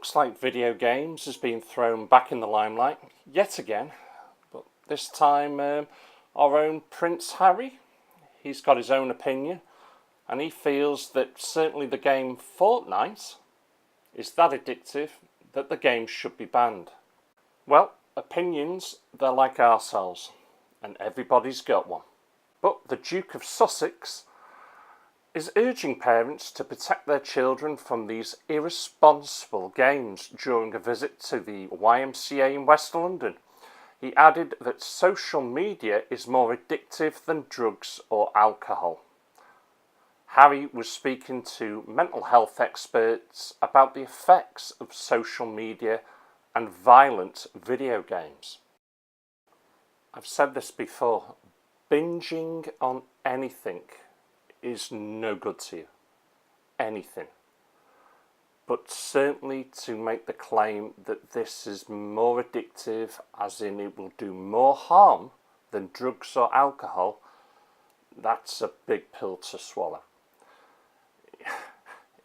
Looks like video games has been thrown back in the limelight yet again, but this time our own Prince Harry, he's got his own opinion, and he feels that certainly the game Fortnite is that addictive that the game should be banned. Well, opinions, they're like ourselves, and everybody's got one. But the Duke of Sussex is urging parents to protect their children from these irresponsible games during a visit to the YMCA in West London. He added that social media is more addictive than drugs or alcohol. Harry was speaking to mental health experts about the effects of social media and violent video games. I've said this before, binging on anything is no good to you. Anything. But certainly to make the claim that this is more addictive, as in it will do more harm than drugs or alcohol, that's a big pill to swallow.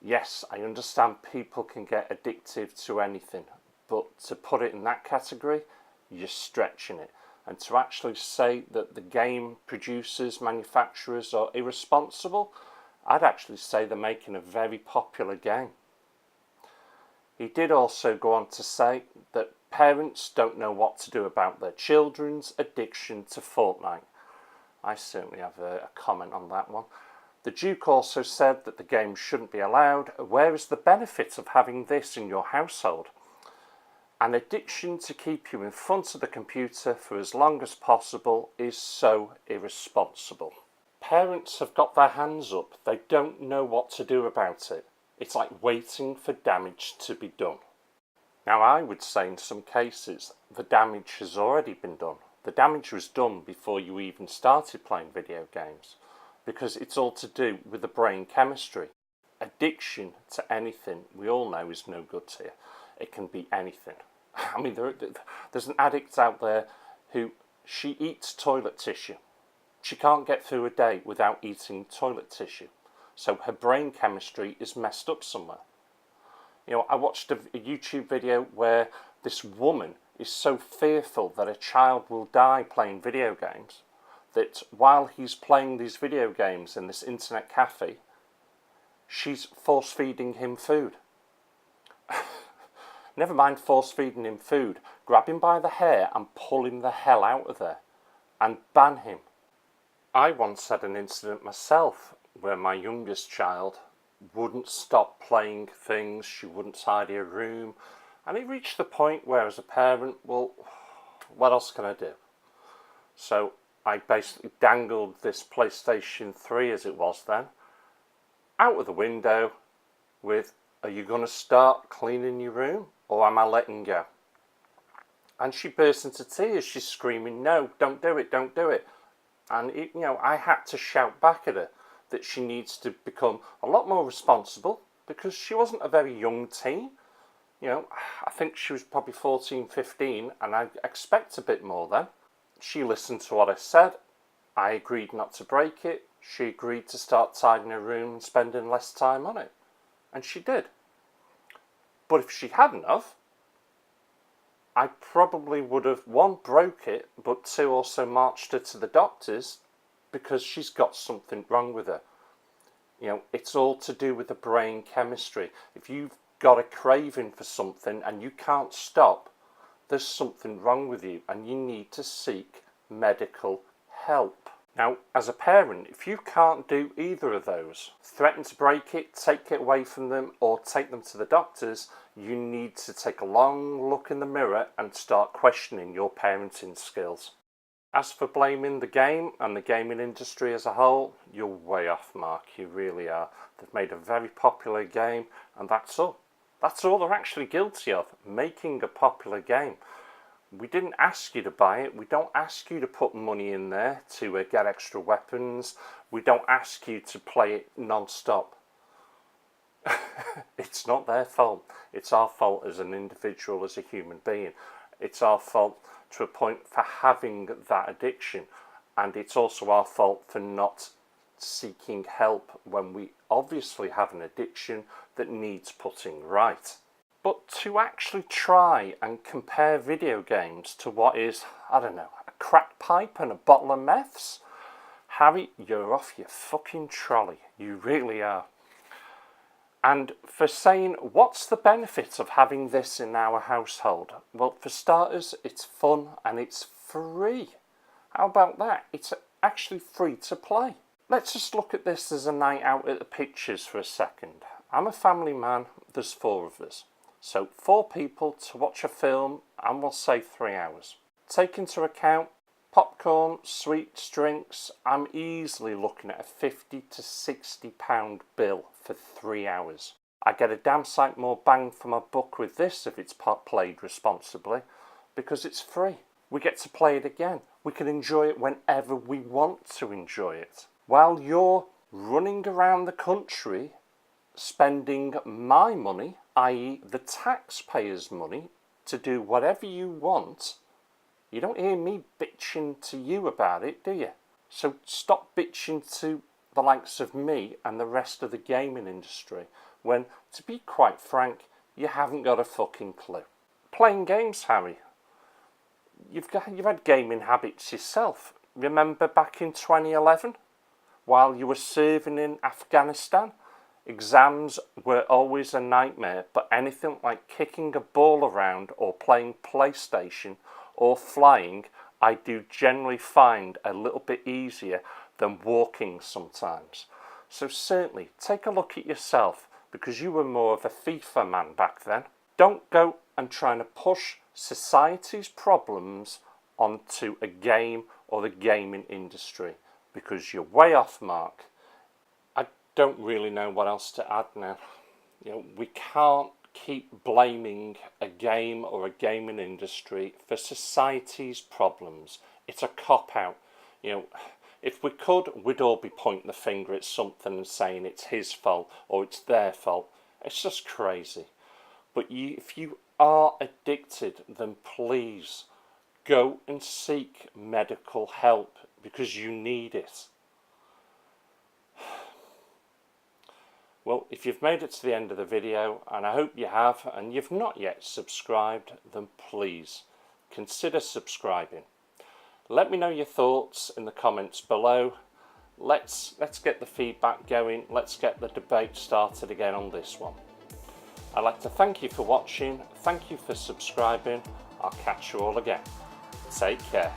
Yes, I understand people can get addictive to anything, but to put it in that category, you're stretching it. And to actually say that the game producers, manufacturers are irresponsible, I'd actually say they're making a very popular game. He did also go on to say that parents don't know what to do about their children's addiction to Fortnite. I certainly have a comment on that one. The Duke also said that the game shouldn't be allowed. Where is the benefit of having this in your household? An addiction to keep you in front of the computer for as long as possible is so irresponsible. Parents have got their hands up. They don't know what to do about it. It's like waiting for damage to be done. Now, I would say in some cases the damage has already been done. The damage was done before you even started playing video games, because it's all to do with the brain chemistry. Addiction to anything, we all know, is no good to you. It can be anything. I mean, there's an addict out there who, she eats toilet tissue. She can't get through a day without eating toilet tissue. So her brain chemistry is messed up somewhere. You know, I watched a YouTube video where this woman is so fearful that a child will die playing video games that while he's playing these video games in this internet cafe, she's force-feeding him food. Never mind force-feeding him food, grab him by the hair and pull him the hell out of there and ban him. I once had an incident myself where my youngest child wouldn't stop playing things, she wouldn't tidy her room, and it reached the point where as a parent, well, what else can I do? So I basically dangled this PlayStation 3, as it was then, out of the window with, are you going to start cleaning your room or am I letting go? And she burst into tears. She's screaming, no, don't do it, don't do it. And I had to shout back at her that she needs to become a lot more responsible, because she wasn't a very young teen. I think she was probably 14, 15, and I expect a bit more then. She listened to what I said. I agreed not to break it. She agreed to start tidying her room and spending less time on it. And she did. But if she hadn't have, I probably would have, one, broke it, but two, also marched her to the doctors, because she's got something wrong with her. It's all to do with the brain chemistry. If you've got a craving for something and you can't stop, there's something wrong with you and you need to seek medical help. Now, as a parent, if you can't do either of those, threaten to break it, take it away from them, or take them to the doctors, you need to take a long look in the mirror and start questioning your parenting skills. As for blaming the game and the gaming industry as a whole, you're way off mark, you really are. They've made a very popular game, and that's all. That's all they're actually guilty of, making a popular game. We didn't ask you to buy it. We don't ask you to put money in there to get extra weapons. We don't ask you to play it non-stop. It's not their fault. It's our fault as an individual, as a human being. It's our fault to a point for having that addiction. And it's also our fault for not seeking help when we obviously have an addiction that needs putting right. But to actually try and compare video games to what is, I don't know, a crack pipe and a bottle of meths, Harry, you're off your fucking trolley. You really are. And for saying, what's the benefit of having this in our household? Well, for starters, it's fun and it's free. How about that? It's actually free to play. Let's just look at this as a night out at the pictures for a second. I'm a family man, there's 4 of us. So 4 people to watch a film, and we'll say 3 hours. Take into account popcorn, sweets, drinks, I'm easily looking at a £50 to £60 bill for 3 hours. I get a damn sight more bang for my buck with this if it's played responsibly, because it's free. We get to play it again. We can enjoy it whenever we want to enjoy it. While you're running around the country spending my money, i.e. the taxpayers' money, to do whatever you want, you don't hear me bitching to you about it, do you? So stop bitching to the likes of me and the rest of the gaming industry when, to be quite frank, you haven't got a fucking clue. Playing games, Harry. You've had gaming habits yourself. Remember back in 2011? While you were serving in Afghanistan? Exams were always a nightmare, but anything like kicking a ball around or playing PlayStation or flying, I do generally find a little bit easier than walking sometimes. So certainly take a look at yourself, because you were more of a FIFA man back then. Don't go and try to push society's problems onto a game or the gaming industry, because you're way off mark. I don't really know what else to add now. We can't keep blaming a game or a gaming industry for society's problems. It's a cop-out. If we could, we'd all be pointing the finger at something and saying it's his fault or it's their fault. It's just crazy. But if you are addicted, then please go and seek medical help, because you need it. Well, if you've made it to the end of the video, and I hope you have, and you've not yet subscribed, then please consider subscribing. Let me know your thoughts in the comments below. Let's get the feedback going. Let's get the debate started again on this one. I'd like to thank you for watching. Thank you for subscribing. I'll catch you all again. Take care.